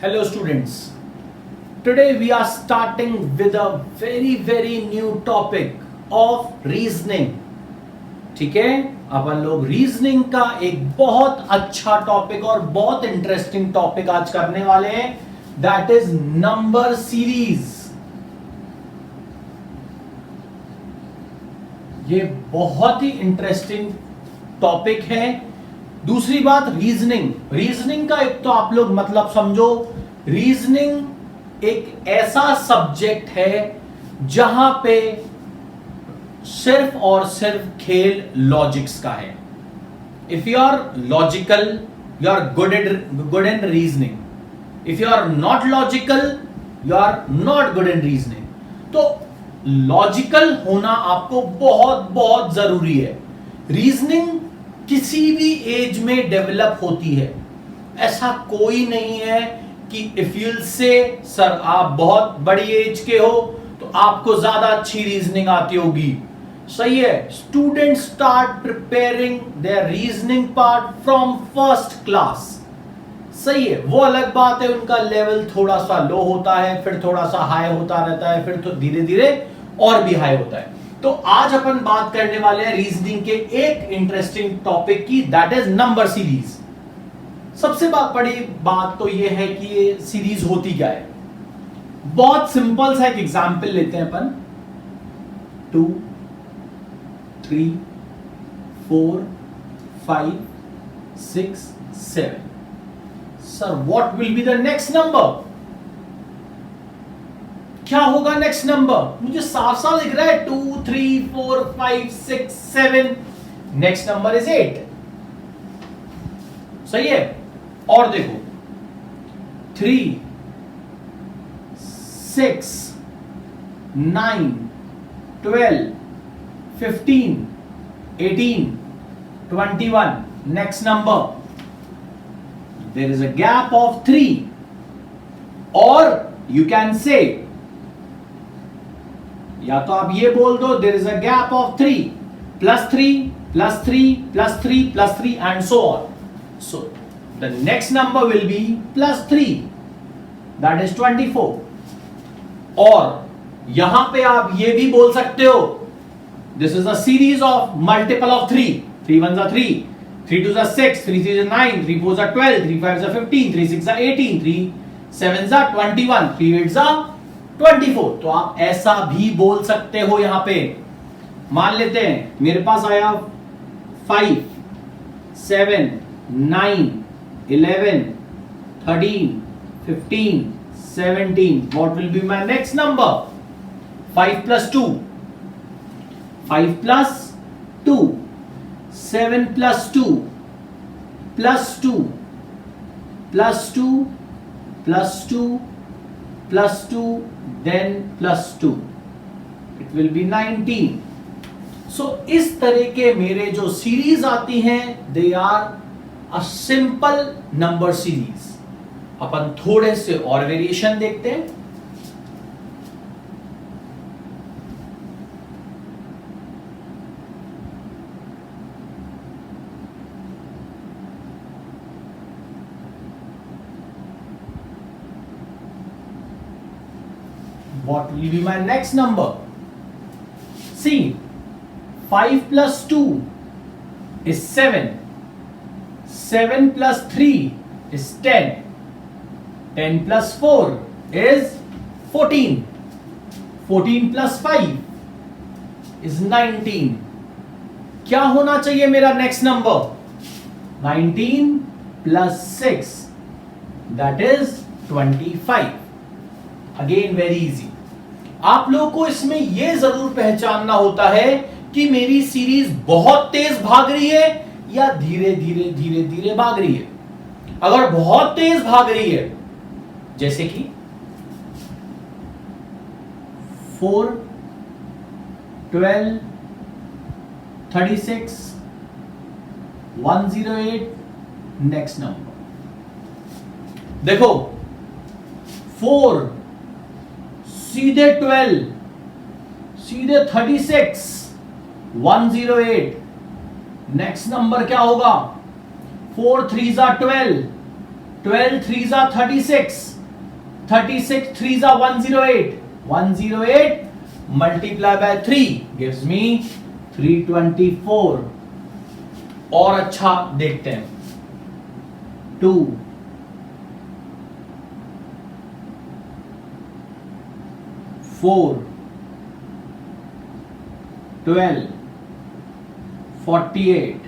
Hello students. Today we are starting with a very new topic of reasoning. ठीक है, अपन लोग reasoning का एक बहुत अच्छा टॉपिक और बहुत इंटरेस्टिंग टॉपिक आज करने वाले हैं, दैट इज नंबर सीरीज. ये बहुत ही इंटरेस्टिंग टॉपिक है. दूसरी बात, रीजनिंग का एक तो आप लोग मतलब समझो, रीजनिंग एक ऐसा सब्जेक्ट है जहां पे सिर्फ और सिर्फ खेल लॉजिक्स का है. If you are logical you are good in reasoning. If you are not logical you are not good in reasoning. तो लॉजिकल होना आपको बहुत जरूरी है. रीजनिंग किसी भी एज में डेवलप होती है. ऐसा कोई नहीं है कि इफ यू से सर आप बहुत बड़ी एज के हो तो आपको ज्यादा अच्छी रीजनिंग आती होगी. सही है. Student start preparing their reasoning part from first class. सही है. वो अलग बात है, उनका लेवल थोड़ा सा लो होता है, फिर थोड़ा सा हाई होता रहता है, फिर तो धीरे धीरे और भी हाई होता है. तो आज अपन बात करने वाले हैं रीजनिंग के एक इंटरेस्टिंग टॉपिक की, दैट इज नंबर सीरीज. सबसे बड़ी बात तो यह है कि ये सीरीज होती क्या है. बहुत सिंपल सा एक एग्जांपल लेते हैं अपन. 2 3 4 5 6 7. Sir what will be the next number? क्या होगा नेक्स्ट नंबर? मुझे साफ साफ दिख रहा है 2 3 4 5 6 7. Next number is 8. सही है. और देखो 3 6 9 12 15 18 21. Next number. There is a gap of 3. और यू कैन से, या तो आप ये बोल दो there is a gap of 3 plus 3 plus 3 plus 3 plus 3 and so on. So the next number will be plus 3, that is 24. और यहां पे आप ये भी बोल सकते हो this is a series of multiple of 3. 3 1 3, 3 2 6, 3 3 9, 3 4 12, 3 5 15, 3 6 18, 3 7 21, 3 8 24. तो आप ऐसा भी बोल सकते हो. यहां पे मान लेते हैं मेरे पास आया 5 7 9 11 13 15 17. what will be my next number? 5 plus 2, 5 plus 2, 7 plus 2 plus 2 plus 2 plus 2 plus 2 then plus 2. it will be 19. so इस तरह के मेरे जो सीरीज आती हैं they are a simple number series. अपन थोड़े से और वेरिएशन देखते हैं. What will be my next number? See, 5 plus 2 is 7. 7 plus 3 is 10. 10 plus 4 is 14. 14 plus 5 is 19. क्या होना चाहिए मेरा next number? 19 plus 6, that is 25. Again very easy. आप लोगों को इसमें यह जरूर पहचानना होता है कि मेरी सीरीज बहुत तेज भाग रही है या धीरे धीरे भाग रही है. अगर बहुत तेज भाग रही है, जैसे कि 4 12 36 108. नेक्स्ट नंबर देखो, 4 सीधे 12 सीधे 36 108. नेक्स्ट नंबर क्या होगा? 4 3 12, 12 3 जा 36, 36 3 जा 108, 108 multiply by 3 gives me 324. और अच्छा देखते हैं, 2 4 12 48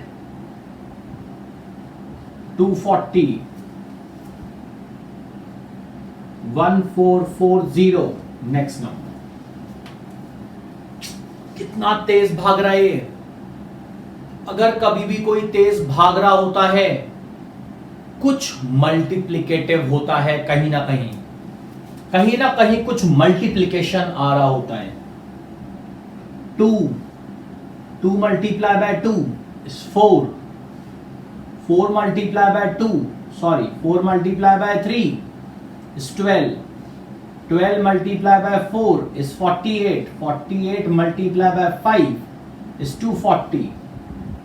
240 1440. Next number. कितना तेज भाग रहा है ये। अगर कभी भी कोई तेज भाग रहा होता है, कुछ मल्टीप्लिकेटिव होता है, कहीं ना कहीं कुछ मल्टीप्लिकेशन आ रहा होता है। 2 multiply by 2 is 4, 4 multiply by 2, sorry, 4 multiply by 3 is 12, 12 multiply by 4 is 48, 48 multiply by 5 is 240,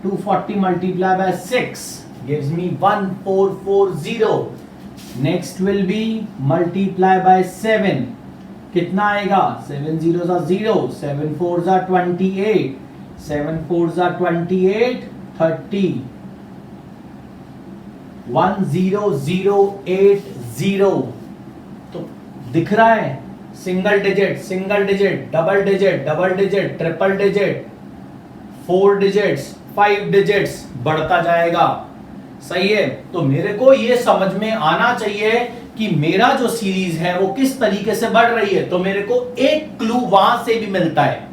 240 multiply by 6 gives me 1440. Next will be multiply by 7. कितना आएगा? 7 zeros are 0, 7 fours are 28, 7 fours are 28, 30, 10080. तो दिख रहा है single digit, double digit, triple digit, 4 digits, 5 digits बढ़ता जाएगा। सही है। तो मेरे को ये समझ में आना चाहिए कि मेरा जो सीरीज है वो किस तरीके से बढ़ रही है। तो मेरे को एक क्लू वहां से भी मिलता है।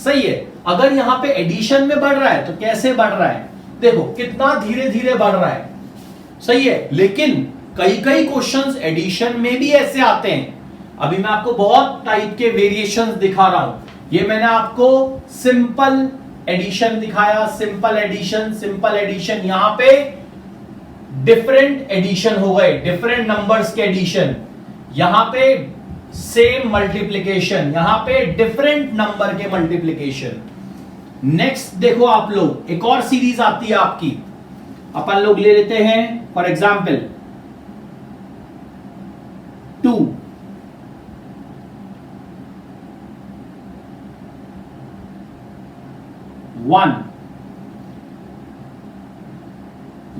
सही है। अगर यहां पे एडिशन में बढ़ रहा है तो कैसे बढ़ रहा है, देखो कितना धीरे धीरे बढ़ रहा है। सही है। लेकिन कई क्वेश्चंस एडिशन में भी ऐसे आते हैं। अभी मैं आपको बहुत टाइप के वेरिएशंस दिखा रहा हूं। ये मैंने आपको सिंपल एडिशन दिखाया, सिंपल एडिशन। यहां पे डिफरेंट एडिशन हो गए, डिफरेंट नंबर्स के एडिशन। यहां पे सेम मल्टीप्लिकेशन, यहां पे डिफरेंट नंबर के मल्टीप्लिकेशन। नेक्स्ट देखो आप लोग, एक और सीरीज आती है आपकी। अपन लोग ले लेते हैं फॉर एग्जाम्पल 2, 1,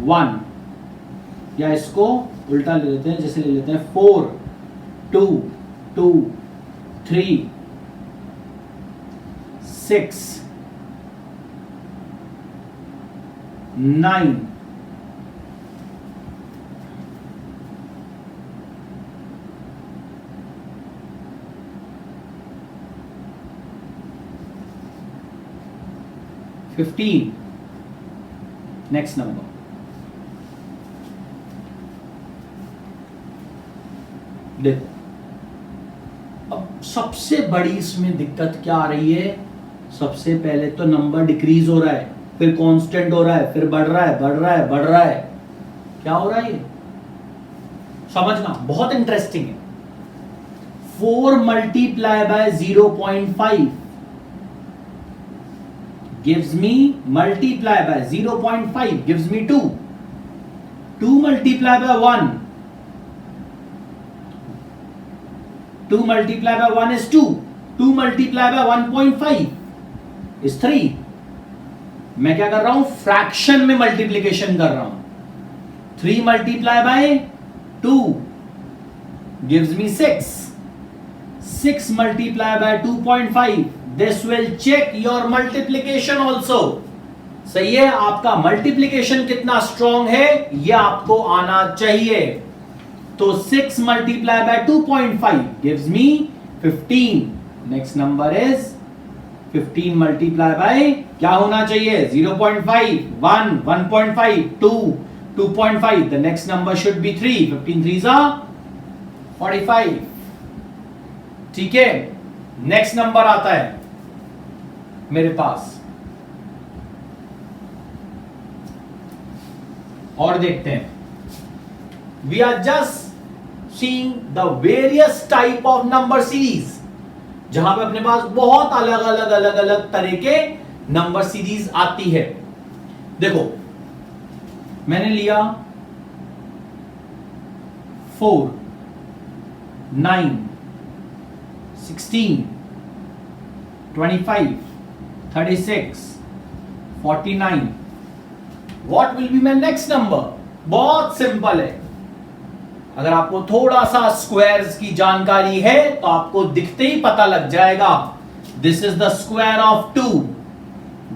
1, या इसको उल्टा ले लेते हैं, जैसे ले लेते हैं 4, 2, 2, 3, 6, 9, 15. नेक्स्ट नंबर, देखो अब सबसे बड़ी इसमें दिक्कत क्या आ रही है। सबसे पहले तो नंबर डिक्रीज हो रहा है, फिर कांस्टेंट हो रहा है, फिर बढ़ रहा है। क्या हो रहा है ये समझना बहुत इंटरेस्टिंग है। 4 multiply by 0.5 gives me, multiply by 0.5 gives me 2. 2 multiply by 1, 2 multiply by 1 is 2, 2 multiply by 1.5 is 3. मैं क्या कर रहा हूं, फ्रैक्शन में मल्टीप्लीकेशन कर रहा हूं। 3 multiply by 2 gives me 6, 6 multiply by 2.5, this will check your multiplication also. सही है। आपका मल्टीप्लीकेशन कितना स्ट्रॉन्ग है यह आपको आना चाहिए। तो 6 multiply by 2.5 gives me 15. next number is 15 multiply by क्या होना चाहिए, 0.5, 1, 1.5, 2, 2.5. the next number should be 3. 15 3s are 45. ठीक है। नेक्स्ट नंबर आता है मेरे पास, और देखते हैं। We are just seeing the various type of number series, जहां पे अपने पास बहुत अलग तरह के नंबर सीरीज आती है। देखो मैंने लिया 4, 9, 16, 25, 36, 49. What will be my next number? बहुत सिंपल है. अगर आपको थोड़ा सा स्क्वायर्स की जानकारी है तो आपको दिखते ही पता लग जाएगा. This is the square of 2,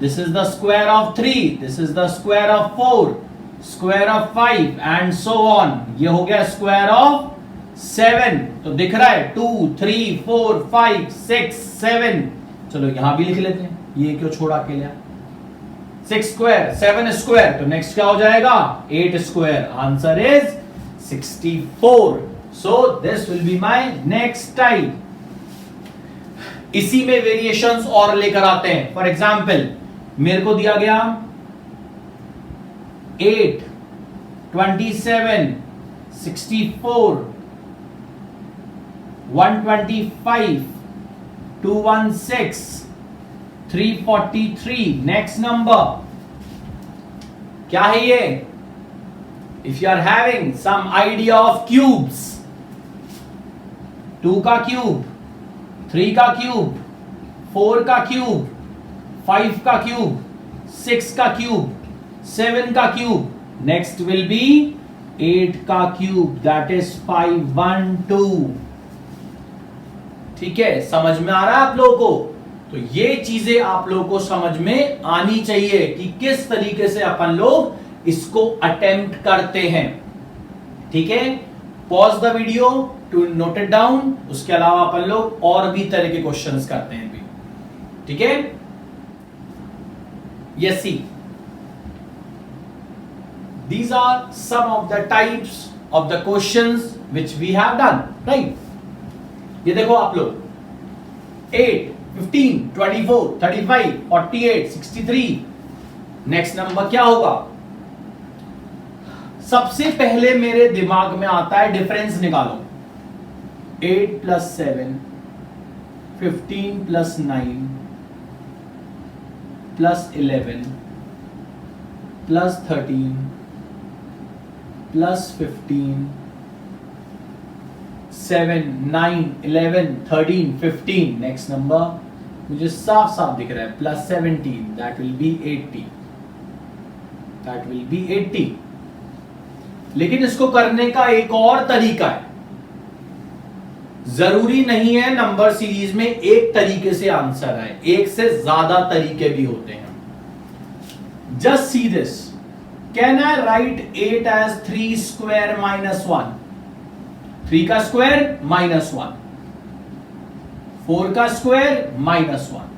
this is the square of 3, this is the square of 4, square of 5 and so on. ये हो गया स्क्वायर ऑफ 7. तो दिख रहा है 2, 3, 4, 5, 6, 7. चलो यहां भी लिख लेते हैं. ये क्यों छोड़ा अकेला? 6 स्क्वायर, 7 स्क्वायर. तो नेक्स्ट क्या हो जाएगा? 8 square. Answer is 64. So this will be my next type. इसी में वेरिएशंस और लेकर आते हैं. फॉर एग्जाम्पल मेरे को दिया गया 8, 27, 64, 125, 216, 343. नेक्स्ट नंबर क्या है ये? If you are having some idea of cubes, 2 का क्यूब, 3 का क्यूब, 4 का क्यूब, 5 का क्यूब, 6 का क्यूब, 7 का क्यूब. नेक्स्ट विल बी 8 का क्यूब. That is 512. ठीक है, समझ में आ रहा है आप लोगों को? तो ये चीजें आप लोगों को समझ में आनी चाहिए कि किस तरीके से अपन लोग इसको अटेम्प्ट करते हैं. ठीक है, pause the video to note it down. उसके अलावा अपन लोग और भी तरह के क्वेश्चंस करते हैं भी. ठीक है, yes. See, these are some of the types of the questions which we have done, right? ये देखो आप लोग 8, 15, 24, 35, 48, 63. नेक्स्ट नंबर क्या होगा? सबसे पहले मेरे दिमाग में आता है डिफरेंस निकालो. 8 plus 7, 15 plus 9 plus 11 plus 13 plus 15, 7, 9, 11, 13, 15. Next number मुझे साफ साफ दिख रहा है plus 17. That will be 80. That will be 80. लेकिन इसको करने का एक और तरीका है. जरूरी नहीं है नंबर सीरीज में एक तरीके से आंसर आए, एक से ज्यादा तरीके भी होते हैं. Just see this. Can I write 8 as 3 square minus 1? 3 का स्क्वायर minus 1, 4 का स्क्वायर minus 1,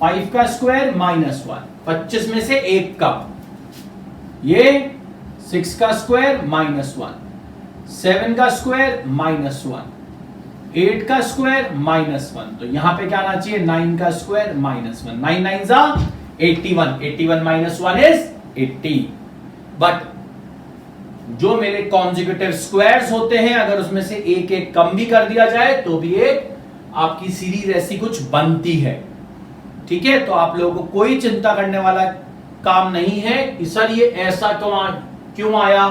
5 का स्क्वायर minus 1. 25 में से एक का. ये 6 का स्क्वायर minus 1, 7 का स्क्वायर minus 1, 8 का स्क्वायर minus 1. तो यहां पे क्या आना चाहिए? 9 का स्क्वायर minus 1. 9 9 जा 81. 81 minus 1 is 80. बट जो मेरे कॉन्जिक्यूटिव स्क्वायर्स होते हैं, अगर उसमें से एक एक कम भी कर दिया जाए तो भी एक आपकी सीरीज ऐसी कुछ बनती है. ठीक है, तो आप लोगों को कोई चिंता करने वाला काम नहीं है कि सर ये ऐसा क्यों आया,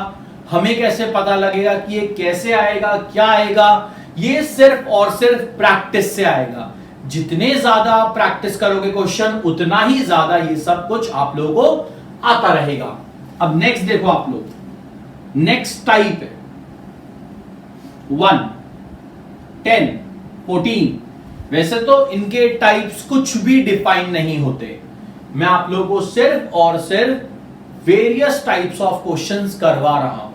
हमें कैसे पता लगेगा कि ये कैसे आएगा, क्या आएगा. ये सिर्फ और सिर्फ प्रैक्टिस से आएगा. जितने ज्यादा प्रैक्टिस करोगे क्वेश्चन, उतना ही ज्यादा ये सब कुछ आप लोगों को आता रहेगा. अब नेक्स्ट देखो आप लोग. नेक्स्ट टाइप है 1, 10, 14. वैसे तो इनके टाइप्स कुछ भी डिफाइन नहीं होते. मैं आप लोगों को सिर्फ और सिर्फ वेरियस टाइप्स ऑफ क्वेश्चंस करवा रहा हूं.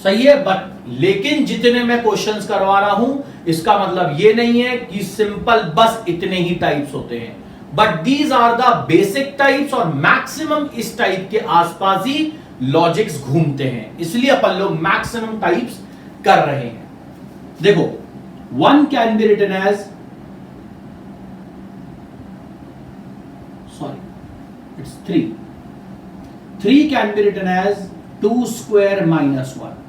सही है, बट लेकिन जितने मैं क्वेश्चंस करवा रहा हूं इसका मतलब ये नहीं है कि सिंपल बस इतने ही टाइप्स होते हैं. But these are the basic types और मैक्सिमम इस टाइप के आसपास ही लॉजिक्स घूमते हैं, इसलिए अपन लोग मैक्सिमम टाइप्स कर रहे हैं. देखो 1 can be written as, sorry it's 3. 3 can be written as 2 square minus 1.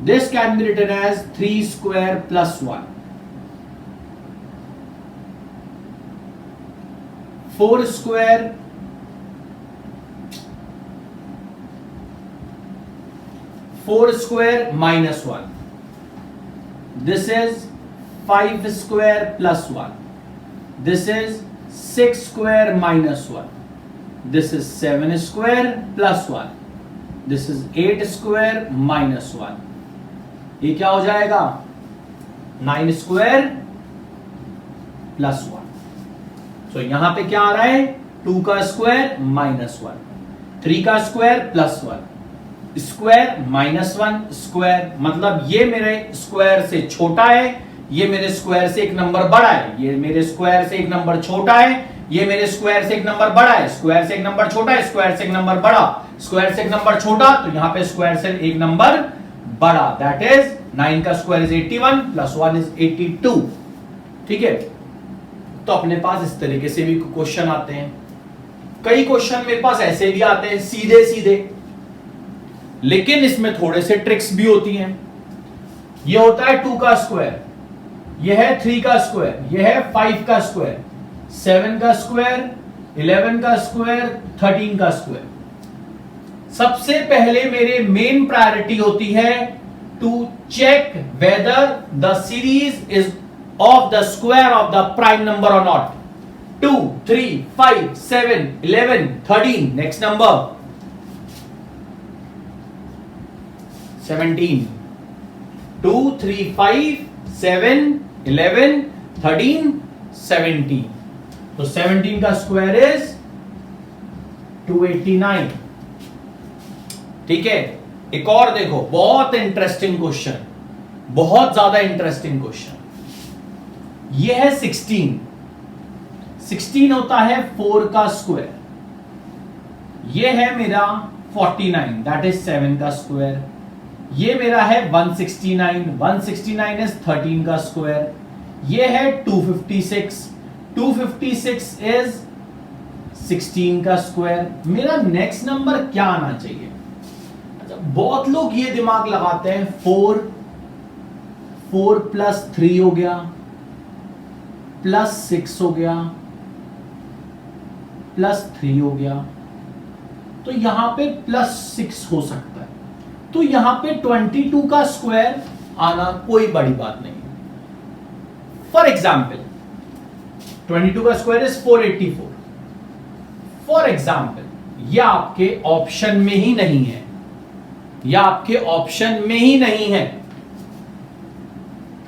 This can be written as 3 square plus 1. 4 square 4 square minus 1. This is 5 square plus 1. This is 6 square minus 1. This is 7 square plus 1. This is 8 square minus 1. ये क्या हो जाएगा? 9 square plus 1. तो यहां पे क्या आ रहा है? 2 का स्क्वायर माइनस 1, 3 का square plus 1, square minus 1 square, मतलब ये मेरे स्क्वायर से छोटा है, ये मेरे स्क्वायर से एक नंबर बड़ा है, ये मेरे स्क्वायर से एक नंबर छोटा है, ये मेरे स्क्वायर से एक नंबर बड़ा है, स्क्वायर से एक नंबर छोटा है, स्क्वायर से एक नंबर बड़ा, स्क्वायर से एक नंबर छोटा, तो यहां पे स्क्वायर से एक नंबर बड़ा, दैट इज 9 का स्क्वायर इज 81 प्लस 1 इज 82. ठीक है, तो अपने पास इस तरीके से भी क्वेश्चन आते हैं. कई क्वेश्चन मेरे पास ऐसे भी आते हैं सीधे सीधे, लेकिन इसमें थोड़े से ट्रिक्स भी होती हैं. ये होता है 2 का स्क्वायर, ये है 3 का स्क्वायर, ये है 5 का स्क्वायर, 7 का स्क्वायर, 11 का स्क्वायर, 13 का स्क्वायर. सबसे पहले मेरे मेन प्रायोरिटी होती है to check whether the series is of the square of the prime number और नॉट. 2, 3, 5, 7, 11, 13. Next number 17. 2, 3, 5, 7, 11, 13, 17. तो 17 का स्क्वायर इज 289. ठीक है, एक और देखो, बहुत इंटरेस्टिंग क्वेश्चन, बहुत ज्यादा इंटरेस्टिंग क्वेश्चन. ये है 16. 16 होता है 4 का स्क्वायर, ये है मेरा 49, दैट इज 7 का स्क्वायर, ये मेरा है 169, 169 इज 13 का स्क्वायर, ये है 256, 256 इज 16 का स्क्वायर. मेरा नेक्स्ट नंबर क्या आना चाहिए? अच्छा, बहुत लोग ये दिमाग लगाते हैं 4 प्लस 3 हो गया, प्लस 6 हो गया, प्लस 3 हो गया, तो यहां पे प्लस 6 हो सकता है, तो यहां पे 22 का स्क्वायर आना कोई बड़ी बात नहीं. फॉर एग्जाम्पल 22 का स्क्वायर इज 484. फॉर एग्जाम्पल, यह आपके ऑप्शन में ही नहीं है, यह आपके ऑप्शन में ही नहीं है.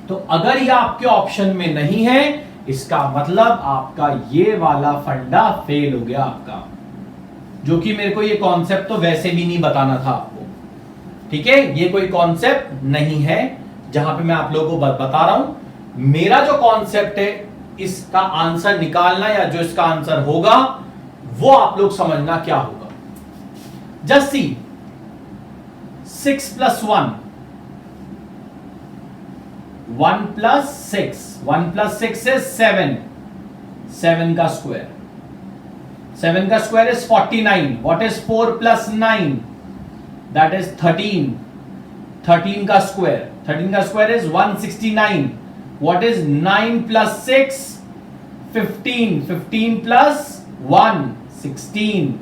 तो अगर यह आपके ऑप्शन में नहीं है, इसका मतलब आपका ये वाला फंडा फेल हो गया आपका, जो कि मेरे को ये कॉन्सेप्ट तो वैसे भी नहीं बताना था आपको. ठीक है, ये कोई कॉन्सेप्ट नहीं है जहां पे मैं आप लोगों को बता रहा हूं. मेरा जो कॉन्सेप्ट है, इसका आंसर निकालना या जो इसका आंसर होगा वो आप लोग समझना क्या होगा. Just see 6 plus 1, 1 plus 6, 1 plus 6 is 7, 7 का स्क्वायर, 7 का square is 49. What is 4 plus 9? That is 13, 13 का स्क्वायर, 13 का square is 169. What is 9 plus 6? 15, 15 plus 1, 16.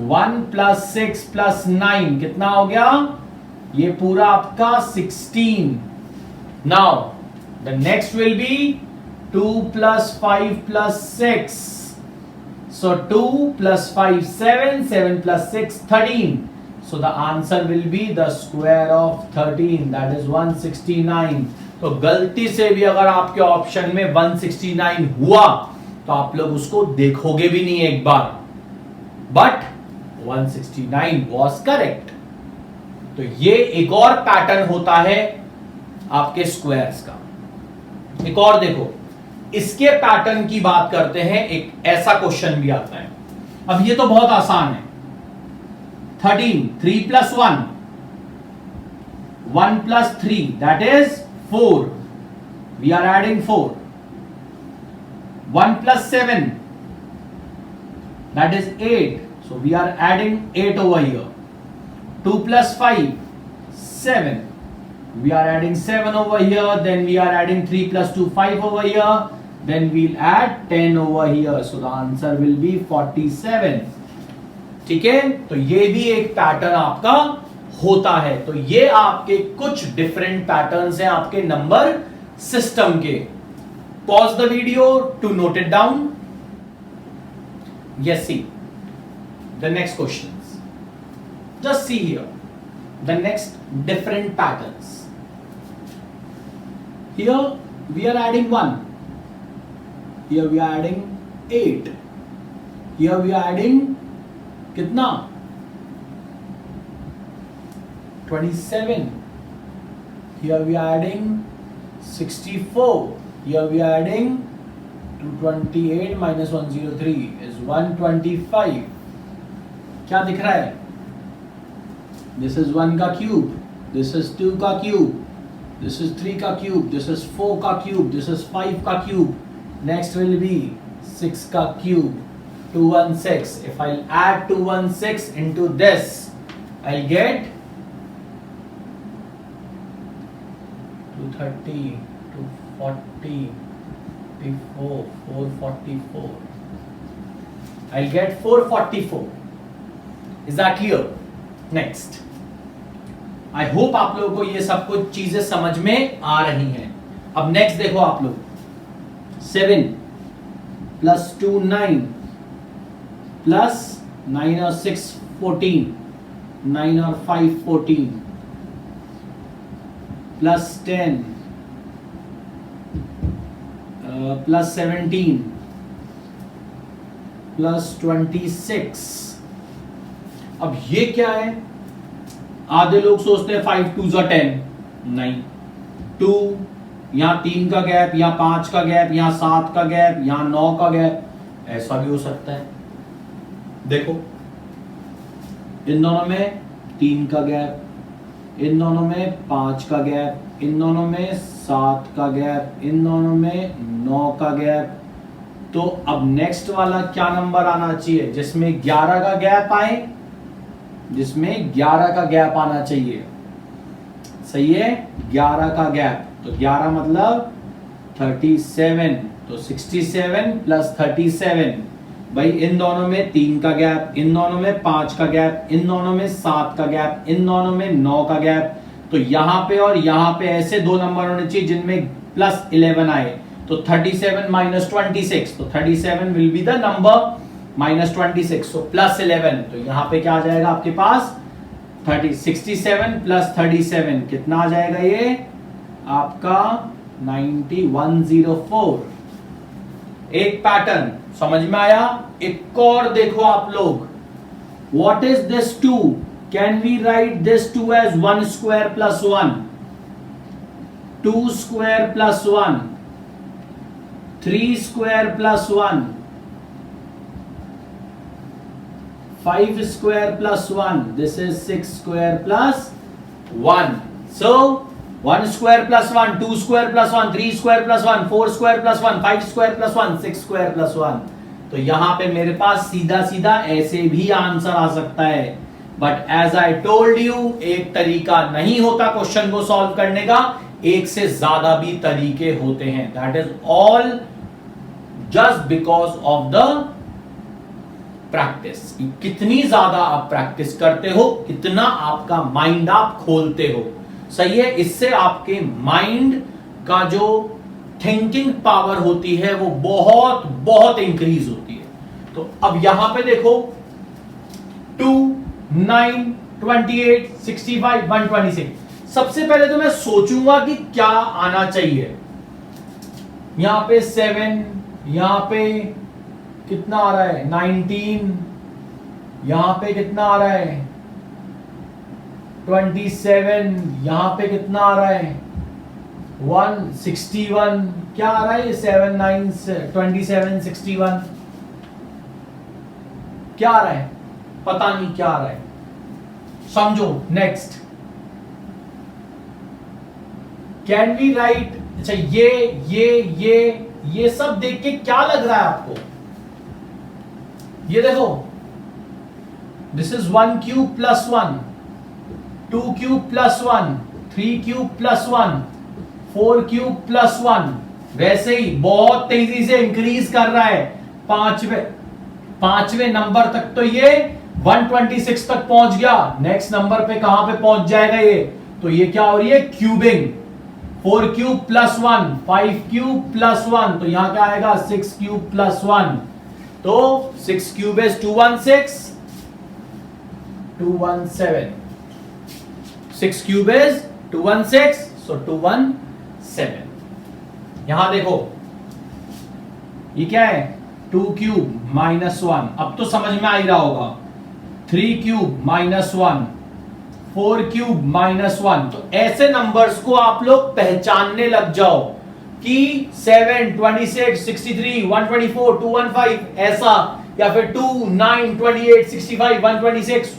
1 plus 6 plus 9 कितना हो गया? ये पूरा आपका 16. Now the next will be 2 plus 5 plus 6. So 2 plus 5 7, 7 plus 6 13. So the answer will be the square of 13, that is 169. तो गलती से भी अगर आपके ऑप्शन में 169 हुआ तो आप लोग उसको देखोगे भी नहीं एक बार, बट 169 was correct. तो ये एक और पैटर्न होता है आपके स्क्वायर्स का. एक और देखो, इसके पैटर्न की बात करते हैं. एक ऐसा क्वेश्चन भी आता है, अब ये तो बहुत आसान है. 13, 3 plus 1, 1 plus 3 that is 4. We are adding 4. 1 plus 7 that is 8, so we are adding 8 over here. 2 plus 5 7, we are adding 7 over here, then we are adding 3 plus 2 5 over here, then we'll add 10 over here, so the answer will be 47. ठीक है, तो ये भी एक pattern आपका होता है। तो ये आपके कुछ डिफरेंट पैटर्न्स हैं आपके नंबर सिस्टम के। Pause the video to note it down. Yes, see the next questions, just see here the next different patterns. Here we are adding 1, here we are adding 8, here we are adding कितना 27, here we are adding 64, here we are adding 228 minus 103 is 125. क्या दिख रहा है? This is 1 का cube, this is 2 का cube, this is 3 का cube, this is 4 का cube, this is 5 का क्यूब, next will be 6 का cube, 216. If I'll add 216 into this, I'll get 230, 240, 54, 444. I'll get 444. Is that clear? Next. I hope आप लोगों को ये सब कुछ चीजें समझ में आ रही हैं। अब नेक्स्ट देखो आप लोग, 7 plus 2 9 plus 9 और 6 14, 9 और 5 14 plus 10 plus 17 plus 26। अब ये क्या है? आधे लोग सोचते हैं 5 2 जा 10, नहीं, 2 यहां 3 का गैप, यहां 5 का गैप, यहां 7 का गैप, यहां 9 का गैप, ऐसा भी हो सकता है। देखो इन दोनों में 3 का गैप, इन दोनों में 5 का गैप, इन दोनों में 7 का गैप, इन दोनों में 9 का गैप। तो अब नेक्स्ट वाला क्या नंबर आना चाहिए जिसमें 11 का गैप आए, जिसमें 11 का गैप आना चाहिए। सही है, 11 का गैप। तो 11 मतलब 37, तो 67 प्लस 37। भाई इन दोनों में 3 का गैप, इन दोनों में 5 का गैप, इन दोनों में 7 का गैप, इन दोनों में 9 का गैप। तो यहां पे और यहां पे ऐसे दो नंबर होने चाहिए जिनमें प्लस 11 आए। तो 37 माइनस 26, तो 37 will be the number minus 26, तो प्लस 11। तो यहां पे क्या आ जाएगा आपके पास 67 प्लस 37 कितना आ जाएगा? ये आपका 9104। एक पैटर्न समझ में आया? एक और देखो आप लोग, what is this 2? Can we write this 2 as 1 square plus 1, 2 square plus 1, 3 square plus 1, 5 square plus 1, this is 6 square plus 1। So 1 square plus 1, 2 square plus 1, 3 square plus 1, 4 square plus 1, 5 square plus 1, 6 square plus 1। तो यहां पे मेरे पास सीधा सीधा ऐसे भी answer आ सकता है। But as I told you, एक तरीका नहीं होता क्वेश्चन को सॉल्व करने का, एक से ज्यादा भी तरीके होते हैं। That is all just because of the practice. कितनी ज्यादा आप प्रैक्टिस करते हो, कितना आपका माइंड आप खोलते हो। सही है, इससे आपके माइंड का जो थिंकिंग पावर होती है वो बहुत बहुत इंक्रीज होती है। तो अब यहां पे देखो 2 9 28 65 126। सबसे पहले तो मैं सोचूंगा कि क्या आना चाहिए। यहां पे 7, यहां पे कितना आ रहा है 19, यहां पे कितना आ रहा है 27, यहां पे कितना आ रहा है 161, क्या आ रहा है 7 9 27 61, क्या आ रहा है पता नहीं क्या आ रहा है। समझो नेक्स्ट, कैन वी राइट, अच्छा ये सब देख के क्या लग रहा है आपको? ये देखो, this is 1 cube plus 1, 2 cube plus 1, 3 cube plus 1, 4 cube plus 1। वैसे ही बहुत तेजी से इंक्रीज कर रहा है। पांचवें नंबर तक तो ये 126 तक पहुंच गया, नेक्स्ट नंबर पे कहां पे पहुंच जाएगा ये, तो ये क्या हो रही है, cubing. 4 cube plus 1, 5 cube plus 1, तो यहां क्या आएगा 6 क्यूब प्लस 1, तो 6 क्यूब इज 216, 217, 6 क्यूब इज 216, सो 217। यहां देखो ये क्या है, 2 क्यूब माइनस 1, अब तो समझ में आ ही रहा होगा, 3 क्यूब माइनस 1, 4 क्यूब माइनस 1। तो ऐसे नंबर्स को आप लोग पहचानने लग जाओ कि 7, 26, 63, 124, 215 ऐसा, या फिर 2, 9, 28, 65, 126,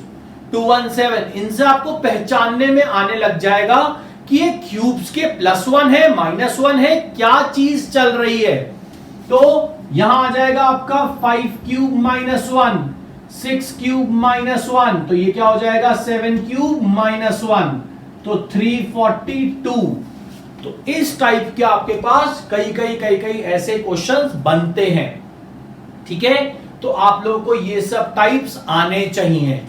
217, इनसे आपको पहचानने में आने लग जाएगा कि ये क्यूब्स के +1 है, -1 है, क्या चीज चल रही है। तो यहां आ जाएगा आपका 5 क्यूब माइनस 1, 6 क्यूब माइनस 1, तो ये क्या हो जाएगा 7 क्यूब माइनस 1, तो 342। तो इस टाइप के आपके पास कई ऐसे क्वेश्चंस बनते हैं, ठीक है। तो आप लोगों को ये सब टाइप्स आने चाहिए,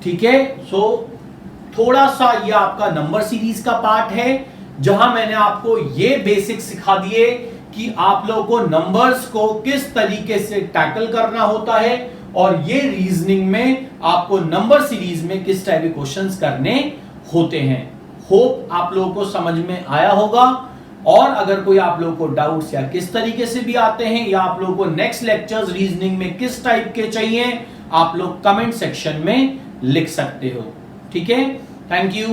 ठीक है। सो थोड़ा सा ये आपका नंबर सीरीज का पार्ट है, जहां मैंने आपको ये बेसिक सिखा दिए कि आप लोगों को नंबर्स को किस तरीके से टैकल करना होता है, और ये रीजनिंग में आपको नंबर सीरीज में किस टाइप के क्वेश्चंस करने होते हैं। होप आप लोगों को समझ में आया होगा, और अगर कोई आप लोगों को डाउट्स या किस तरीके से भी आते हैं, या आप लोगों को नेक्स्ट लेक्चर्स रीजनिंग में किस टाइप के चाहिए, आप लोग कमेंट सेक्शन में लिख सकते हो, ठीक है। Thank you.